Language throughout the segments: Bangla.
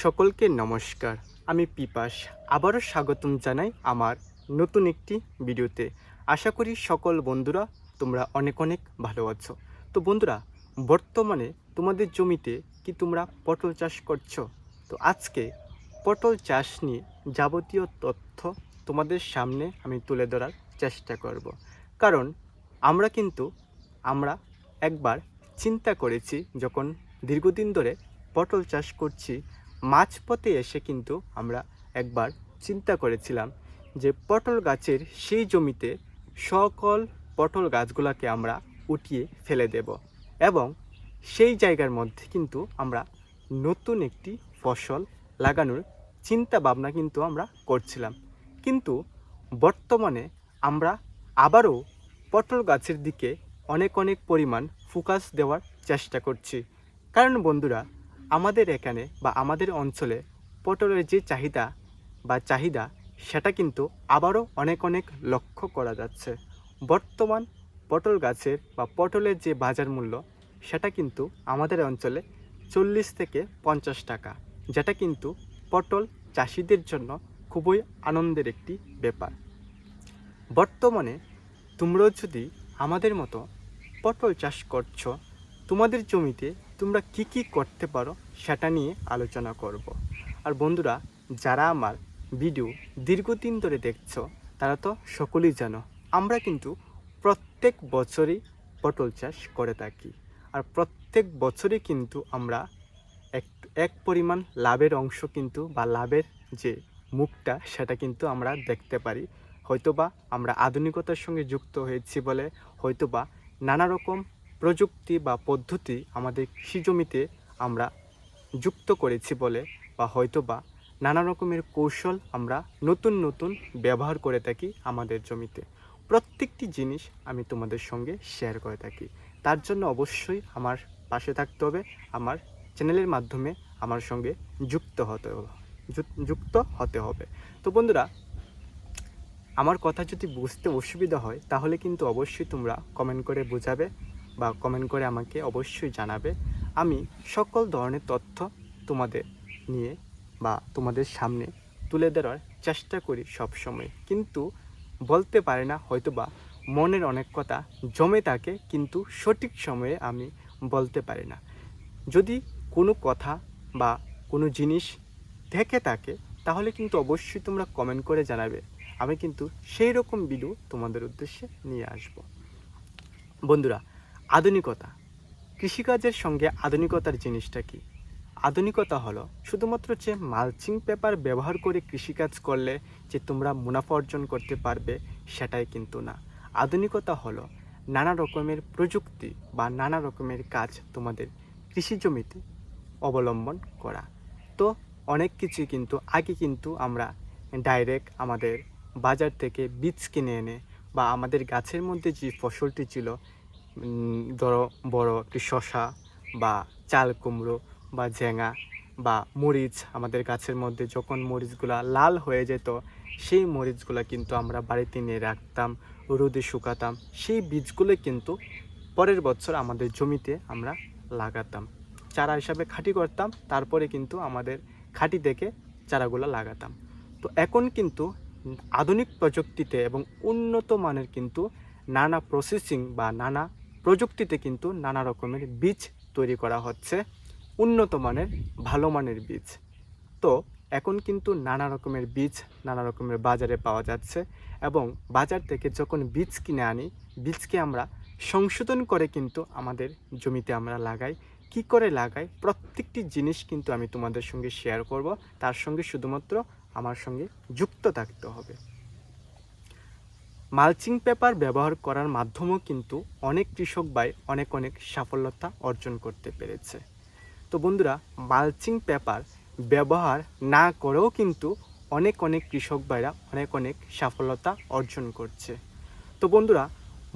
সকলকে নমস্কার। আমি পিপাস। আবারও স্বাগতম জানাই আমার নতুন একটি ভিডিওতে। আশা করি সকল বন্ধুরা তোমরা অনেক অনেক ভালো আছো। তো বন্ধুরা, বর্তমানে তোমাদের জমিতে কি তোমরা পটল চাষ করছো? তো আজকে পটল চাষ নিয়ে যাবতীয় তথ্য তোমাদের সামনে আমি তুলে ধরার চেষ্টা করব। কারণ আমরা একবার চিন্তা করেছি, যখন দীর্ঘদিন ধরে পটল চাষ করছি, মাঝপথে এসে কিন্তু আমরা একবার চিন্তা করেছিলাম যে পটল গাছের সেই জমিতে সকল পটল গাছগুলোকে আমরা উঠিয়ে ফেলে দেব এবং সেই জায়গার মধ্যে কিন্তু আমরা নতুন একটি ফসল লাগানোর চিন্তা ভাবনা কিন্তু আমরা করছিলাম। কিন্তু বর্তমানে আমরা আবারও পটল গাছের দিকে অনেক অনেক পরিমাণ ফোকাস দেওয়ার চেষ্টা করছি। কারণ বন্ধুরা, আমাদের এখানে বা আমাদের অঞ্চলে পটলের যে চাহিদা সেটা কিন্তু আবারও অনেক অনেক লক্ষ্য করা যাচ্ছে। বর্তমান পটল গাছের বা পটলের যে বাজার মূল্য সেটা কিন্তু আমাদের অঞ্চলে 40 থেকে 50 টাকা, যেটা কিন্তু পটল চাষিদের জন্য খুবই আনন্দের একটি ব্যাপার। বর্তমানে তোমরাও যদি আমাদের মতো পটল চাষ করছো, তোমাদের জমিতে তোমরা কি কি করতে পারো সেটা নিয়ে আলোচনা করব। আর বন্ধুরা, যারা আমার ভিডিও দীর্ঘদিন ধরে দেখছো তারা তো সকলেই জানো, আমরা কিন্তু প্রত্যেক বছরই পটল চাষ করে থাকি। আর প্রত্যেক বছরই কিন্তু আমরা এক পরিমাণ লাভের অংশ কিন্তু বা লাভের যে মুখটা সেটা কিন্তু আমরা দেখতে পারি। হয়তোবা আমরা আধুনিকতার সঙ্গে যুক্ত হয়েছি বলে, হয়তোবা নানা রকম প্রযুক্তি বা পদ্ধতি আমাদের কৃষি জমিতে আমরা যুক্ত করেছি বলে, বা হয়তোবা নানা রকমের কৌশল আমরা নতুন নতুন ব্যবহার করে থাকি আমাদের জমিতে। প্রত্যেকটি জিনিস আমি তোমাদের সঙ্গে শেয়ার করে থাকি। তার জন্য অবশ্যই আমার পাশে থাকতে হবে, আমার চ্যানেলের মাধ্যমে আমার সঙ্গে যুক্ত হতে হবে। তো বন্ধুরা, আমার কথা যদি বুঝতে অসুবিধা হয় তাহলে কিন্তু অবশ্যই তোমরা কমেন্ট করে বোঝাবে বা কমেন্ট করে আমাকে অবশ্যই জানাবে। আমি সকল ধরনের তথ্য তোমাদের নিয়ে বা তোমাদের সামনে তুলে ধরার চেষ্টা করি সব সময়, কিন্তু বলতে পারি না, হয়তোবা মনের অনেক কথা জমে থাকে কিন্তু সঠিক সময়ে আমি বলতে পারি না। যদি কোনো কথা বা কোনো জিনিস থেকে থাকে তাহলে কিন্তু অবশ্যই তোমরা কমেন্ট করে জানাবে। আমি কিন্তু সেই রকম ভিডিও তোমাদের উদ্দেশ্যে নিয়ে আসব। বন্ধুরা, আধুনিকতা, কৃষিকাজের সঙ্গে আধুনিকতার জিনিসটা কি? আধুনিকতা হলো শুধুমাত্র যে মালচিং পেপার ব্যবহার করে কৃষিকাজ করলে যে তোমরা মুনাফা অর্জন করতে পারবে সেটাই কিন্তু না। আধুনিকতা হলো নানা রকমের প্রযুক্তি বা নানা রকমের কাজ তোমাদের কৃষি জমিতে অবলম্বন করা। তো অনেক কিছুই কিন্তু আগে কিন্তু আমরা ডাইরেক্ট আমাদের বাজার থেকে বীজ কিনে এনে বা আমাদের গাছের মধ্যে যে ফসলটি ছিল, ধরো বড় একটি শসা বা চাল কুমড়ো বা ঝেঙা বা মরিচ, আমাদের গাছের মধ্যে যখন মরিচগুলা লাল হয়ে যেত সেই মরিচগুলা কিন্তু আমরা বাড়িতে নিয়ে রাখতাম, রোদে শুকাতাম, সেই বীজগুলো কিন্তু পরের বছর আমাদের জমিতে আমরা লাগাতাম, চারা হিসাবে খাঁটি করতাম, তারপরে কিন্তু আমাদের খাঁটি থেকে চারাগুলো লাগাতাম। তো এখন কিন্তু আধুনিক প্রযুক্তিতে এবং উন্নত মানের কিন্তু নানা প্রসেসিং বা নানা প্রযুক্তিতে কিন্তু নানা রকমের বীজ তৈরি করা হচ্ছে, উন্নত মানের ভালো মানের বীজ। তো এখন কিন্তু নানা রকমের বীজ নানা রকমের বাজারে পাওয়া যাচ্ছে এবং বাজার থেকে যখন বীজ কিনে আনি, বীজকে আমরা সংশোধন করে কিন্তু আমাদের জমিতে আমরা লাগাই। কি করে লাগাই প্রত্যেকটি জিনিস কিন্তু আমি তোমাদের সঙ্গে শেয়ার করব। তার সঙ্গে শুধুমাত্র আমার সঙ্গে যুক্ত থাকতে হবে। মালচিং পেপার ব্যবহার করার মাধ্যমেও কিন্তু অনেক কৃষক ভাই অনেক সাফল্যতা অর্জন করতে পেরেছে। তো বন্ধুরা, মালচিং পেপার ব্যবহার না করেও কিন্তু অনেক কৃষক ভাইরা অনেক সাফল্যতা অর্জন করছে। তো বন্ধুরা,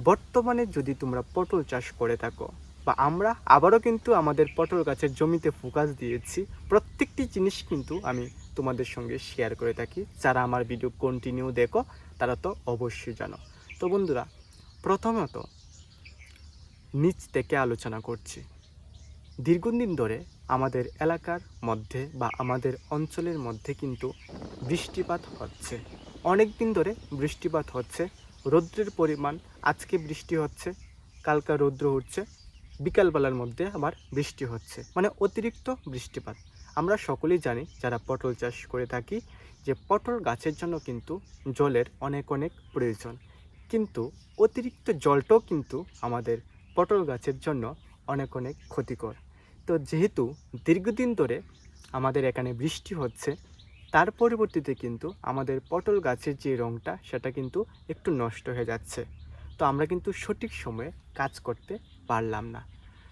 বর্তমানে যদি তোমরা পটল চাষ করে থাকো বা আমরা আবারও কিন্তু আমাদের পটল গাছের জমিতে ফোকাস দিয়েছি, প্রত্যেকটি জিনিস কিন্তু আমি তোমাদের সঙ্গে শেয়ার করে থাকি। যারা আমার ভিডিও কন্টিনিউ দেখো তারা তো অবশ্যই জানো। তো বন্ধুরা, প্রথমত নিচ থেকে আলোচনা করছি। দীর্ঘদিন ধরে আমাদের এলাকার মধ্যে বা আমাদের অঞ্চলের মধ্যে কিন্তু বৃষ্টিপাত হচ্ছে। অনেক দিন ধরে বৃষ্টিপাত হচ্ছে। রৌদ্রের পরিমাণ, আজকে বৃষ্টি হচ্ছে, কালকা রৌদ্র উঠছে, বিকালবেলার মধ্যে আবার বৃষ্টি হচ্ছে, মানে অতিরিক্ত বৃষ্টিপাত। আমরা সকলেই জানি যারা পটল চাষ করে থাকি যে পটল গাছের জন্য কিন্তু জলের অনেক অনেক প্রয়োজন, কিন্তু অতিরিক্ত জলটাও কিন্তু আমাদের পটল গাছের জন্য অনেক অনেক ক্ষতিকর। তো যেহেতু দীর্ঘদিন ধরে আমাদের এখানে বৃষ্টি হচ্ছে, তার পরিবর্তীতে কিন্তু আমাদের পটল গাছের যে রঙটা সেটা কিন্তু একটু নষ্ট হয়ে যাচ্ছে। তো আমরা কিন্তু সঠিক সময়ে কাজ করতে পারলাম না।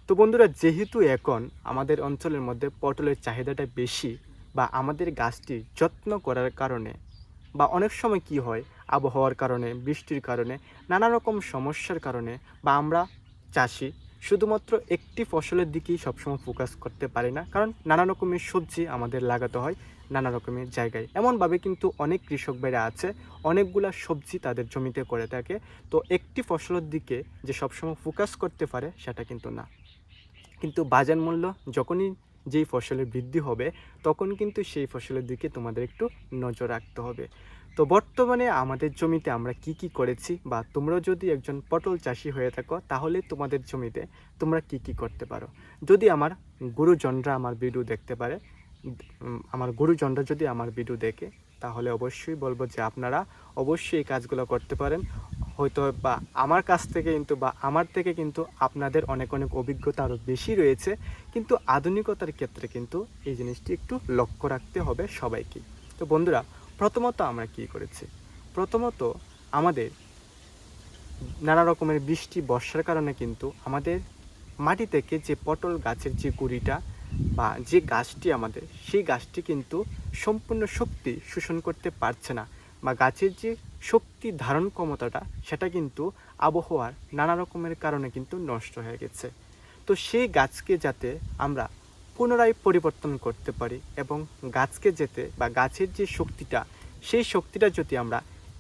তো বন্ধুরা, যেহেতু এখন আমাদের অঞ্চলের মধ্যে পটলের চাহিদাটা বেশি, বা আমাদের গাছটি যত্ন করার কারণে, বা অনেক সময় কি হয় আবহাওয়ার কারণে, বৃষ্টির কারণে, নানা রকম সমস্যার কারণে, বা আমরা চাষি শুধুমাত্র একটি ফসলের দিকেই সবসময় ফোকাস করতে পারি না, কারণ নানা রকমের সবজি আমাদের লাগাতে হয় নানা রকমের জায়গায়। এমনভাবে কিন্তু অনেক কৃষক ভাইরা আছে, অনেকগুলা সবজি তাদের জমিতে করে থাকে। তো একটি ফসলের দিকে যে সবসময় ফোকাস করতে পারে সেটা কিন্তু না। কিন্তু বাজার মূল্য যখনই যেই ফসলের বৃদ্ধি হবে, তখন কিন্তু সেই ফসলের দিকে তোমাদের একটু নজর রাখতে হবে। তো বর্তমানে আমাদের জমিতে আমরা কি কি করেছি, বা তোমরা যদি একজন পটল চাষি হয়ে থাকো তাহলে তোমাদের জমিতে তোমরা কি কি করতে পারো। যদি আমার গুরুজনরা আমার ভিডিও দেখতে পারে, আমার গুরুজনরা যদি আমার ভিডিও দেখে, তাহলে অবশ্যই বলবো যে আপনারা অবশ্যই এই কাজগুলো করতে পারেন। হয়তো বা আমার কাছ থেকে কিন্তু, বা আমার থেকে কিন্তু আপনাদের অনেক অনেক অভিজ্ঞতা আরও বেশি রয়েছে, কিন্তু আধুনিকতার ক্ষেত্রে কিন্তু এই জিনিসটি একটু লক্ষ্য রাখতে হবে সবাইকে। তো বন্ধুরা, প্রথমত আমরা কি করেছি, প্রথমত আমাদের নানা রকমের বৃষ্টি বর্ষার কারণে কিন্তু আমাদের মাটি থেকে যে পটল গাছের যে গুঁড়িটা বা যে গাছটি আমাদের, সেই গাছটি কিন্তু সম্পূর্ণ শক্তি শোষণ করতে পারছে না, বা গাছের যে শক্তি ধারণ ক্ষমতাটা সেটা কিন্তু আবহাওয়ার নানা রকমের কারণে কিন্তু নষ্ট হয়ে গেছে। তো সেই গাছকে যাতে আমরা পুনরায় পরিবর্তন করতে পারি, এবং গাছকে যেতে, বা গাছের যে শক্তিটা, সেই শক্তিটা যদি আমরা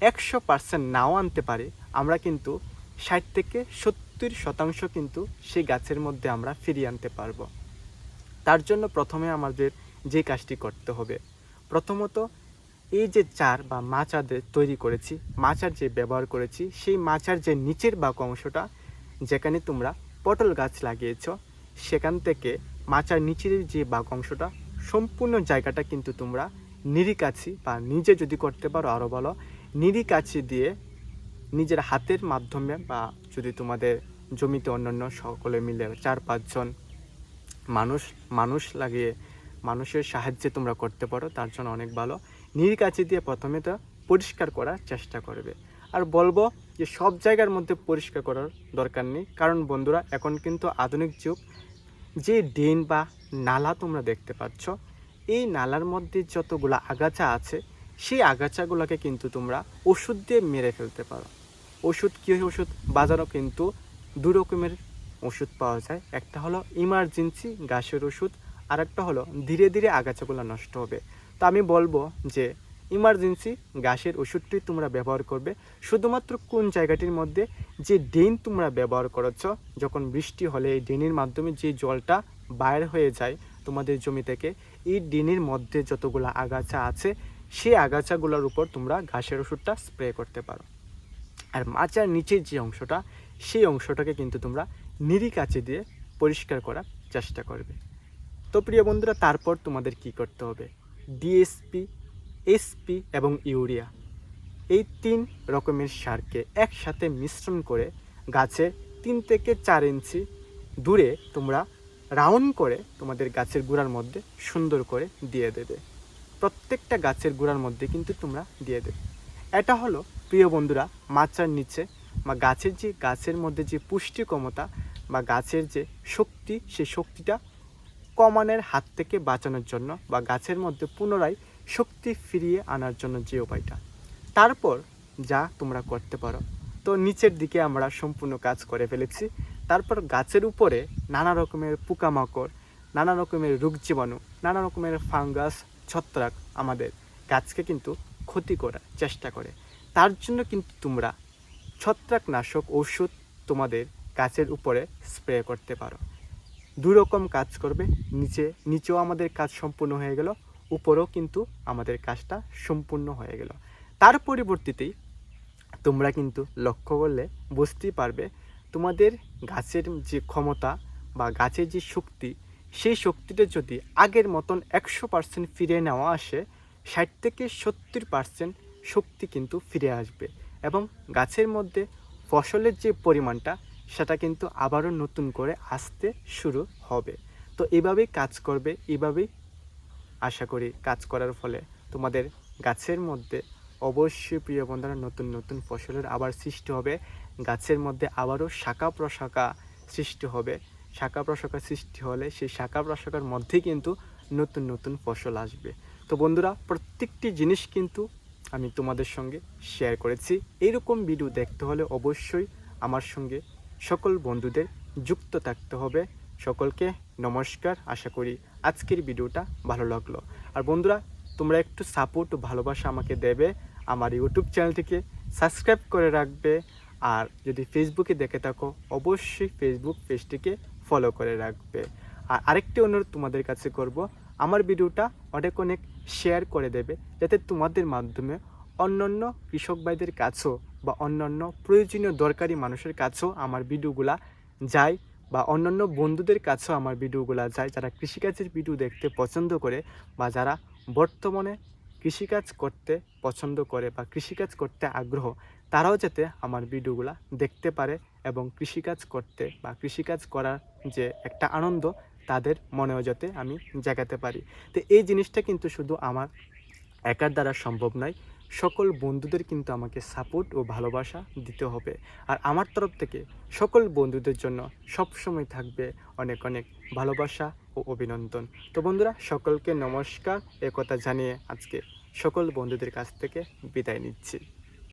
100% নাও আনতে পারি, আমরা কিন্তু 60 থেকে 70% কিন্তু সেই গাছের মধ্যে আমরা ফিরিয়ে আনতে পারবো। তার জন্য প্রথমে আমাদের যে কাজটি করতে হবে, প্রথমত এই যে চার বা মাচার তৈরি করেছি, মাচার যে ব্যবহার করেছি, সেই মাচার যে নিচের বাঁক অংশটা, যেখানে তোমরা পটল গাছ লাগিয়েছ, সেখান থেকে মাচার নিচের যে বাঁক অংশটা, সম্পূর্ণ জায়গাটা কিন্তু তোমরা নিরিকাছি, বা নিজে যদি করতে পারো আরও ভালো, নিরিকাছি দিয়ে নিজের হাতের মাধ্যমে, বা যদি তোমাদের জমিতে অন্যান্য সকলে মিলে 4-5 জন মানুষ লাগিয়ে মানুষের সাহায্যে তোমরা করতে পারো, তার জন্য অনেক ভালো। নিরিকাছি দিয়ে প্রথমে তো পরিষ্কার করার চেষ্টা করবে। আর বলবো যে সব জায়গার মধ্যে পরিষ্কার করার দরকার নেই, কারণ বন্ধুরা এখন কিন্তু আধুনিক যুগ। যে ড্রেন বা নালা তোমরা দেখতে পাচ্ছ, এই নালার মধ্যে যতগুলো আগাছা আছে, সেই আগাছাগুলোকে কিন্তু তোমরা ওষুধ দিয়ে মেরে ফেলতে পারো। ওষুধ কী ওষুধ, বাজারও কিন্তু দু রকমের ওষুধ পাওয়া যায়। একটা হলো ইমার্জেন্সি ঘাসের ওষুধ, আর একটা হলো ধীরে ধীরে আগাছাগুলো নষ্ট হবে। তো আমি বলবো যে ইমার্জেন্সি ঘাসের ওষুধটি তোমরা ব্যবহার করবে শুধুমাত্র কোন জায়গাটির মধ্যে, যে ড্রেন তোমরা ব্যবহার করেছ, যখন বৃষ্টি হলে এই ড্রেনের মাধ্যমে যে জলটা বাইর হয়ে যায় তোমাদের জমি থেকে, এই ড্রেনের মধ্যে যতগুলো আগাছা আছে, সেই আগাছাগুলোর উপর তোমরা ঘাসের ওষুধটা স্প্রে করতে পারো। আর মাচার নিচের যে অংশটা, সেই অংশটাকে কিন্তু তোমরা নিরিকাছি দিয়ে পরিষ্কার করার চেষ্টা করবে। তো প্রিয় বন্ধুরা, তারপর তোমাদের কি করতে হবে, ডিএসপি, এসপি এবং ইউরিয়া, এই 3 রকমের সারকে একসাথে মিশ্রণ করে গাছে 3 থেকে 4 ইঞ্চি দূরে তোমরা রাউন্ড করে তোমাদের গাছের গোড়ার মধ্যে সুন্দর করে দিয়ে দেবে। প্রত্যেকটা গাছের গোড়ার মধ্যে কিন্তু তোমরা দিয়ে দেবে। এটা হলো প্রিয় বন্ধুরা মাচার নিচে, বা গাছের মধ্যে যে পুষ্টি ক্ষমতা বা গাছের যে শক্তি, সেই শক্তিটা কমানোর হাত থেকে বাঁচানোর জন্য, বা গাছের মধ্যে পুনরায় শক্তি ফিরিয়ে আনার জন্য যে উপায়টা। তারপর যা তোমরা করতে পারো, তো নিচের দিকে আমরা সম্পূর্ণ কাজ করে ফেলেছি। তারপর গাছের উপরে নানা রকমের পোকামাকড়, নানা রকমের রোগ জীবাণু, নানা রকমের ফাঙ্গাস, ছত্রাক আমাদের গাছকে কিন্তু ক্ষতি করার চেষ্টা করে। তার জন্য কিন্তু তোমরা ছত্রাকনাশক ওষুধ তোমাদের গাছের উপরে স্প্রে করতে পারো। দুই রকম কাজ করবে। নিচেও আমাদের কাজ সম্পূর্ণ হয়ে গেল, উপরেও কিন্তু আমাদের কাজটা সম্পূর্ণ হয়ে গেল। তার পরিবর্তিতেই তোমরা কিন্তু লক্ষ্য করলে বুঝতেই পারবে তোমাদের গাছের যে ক্ষমতা বা গাছের যে শক্তি, সেই শক্তিটা যদি আগের মতন 100% ফিরে নেওয়া আসে, 60 থেকে 70% শক্তি কিন্তু ফিরে আসবে এবং গাছের মধ্যে ফসলের যে পরিমাণটা সেটা কিন্তু আবারও নতুন করে আসতে শুরু হবে। তো এভাবেই কাজ করবে, এভাবেই আশা করি কাজ করার ফলে তোমাদের গাছের মধ্যে অবশ্যই প্রিয় বন্ধুরা নতুন নতুন ফসলের আবার সৃষ্টি হবে। গাছের মধ্যে আবারও শাখা প্রশাখা সৃষ্টি হবে। শাখা প্রশাখা সৃষ্টি হলে সেই শাখা প্রশাখার মধ্যেই কিন্তু নতুন নতুন ফসল আসবে। তো বন্ধুরা, প্রত্যেকটি জিনিস কিন্তু আমি তোমাদের সঙ্গে শেয়ার করেছি। এইরকম ভিডিও দেখতে হলে অবশ্যই আমার সঙ্গে সকল বন্ধুদের যুক্ত থাকতে হবে। সকলকে নমস্কার। আশা করি আজকের ভিডিওটা ভালো লাগলো। আর বন্ধুরা, তোমরা একটু সাপোর্ট ও ভালোবাসা আমাকে দেবে, আমার ইউটিউব চ্যানেলটিকে সাবস্ক্রাইব করে রাখবে। আর যদি ফেসবুকে দেখে থাকো অবশ্যই ফেসবুক পেজটিকে ফলো করে রাখবে। আর আরেকটি অনুরোধ তোমাদের কাছে করব, আমার ভিডিওটা অনেক শেয়ার করে দেবে, যাতে তোমাদের মাধ্যমে অন্যান্য কৃষক ভাইদের কাছেও বা অন্যান্য প্রয়োজনীয় দরকারি মানুষের কাছেও আমার ভিডিওগুলা যায়, বা অন্যান্য বন্ধুদের কাছেও আমার ভিডিওগুলো যায়, যারা কৃষিকাজের ভিডিও দেখতে পছন্দ করে বা যারা বর্তমানে কৃষিকাজ করতে পছন্দ করে বা কৃষিকাজ করতে আগ্রহ, তারাও যাতে আমার ভিডিওগুলো দেখতে পারে এবং কৃষিকাজ করতে বা কৃষিকাজ করার যে একটা আনন্দ তাদের মনেও যাতে আমি জাগাতে পারি। তো এই জিনিসটা কিন্তু শুধু আমার একার দ্বারা সম্ভব নয়, সকল বন্ধুদের কিন্তু আমাকে সাপোর্ট ও ভালোবাসা দিতে হবে। আর আমার তরফ থেকে সকল বন্ধুদের জন্য সবসময় থাকবে অনেক ভালোবাসা ও অভিনন্দন। তো বন্ধুরা, সকলকে নমস্কার, একথা জানিয়ে আজকে সকল বন্ধুদের কাছ থেকে বিদায় নিচ্ছি।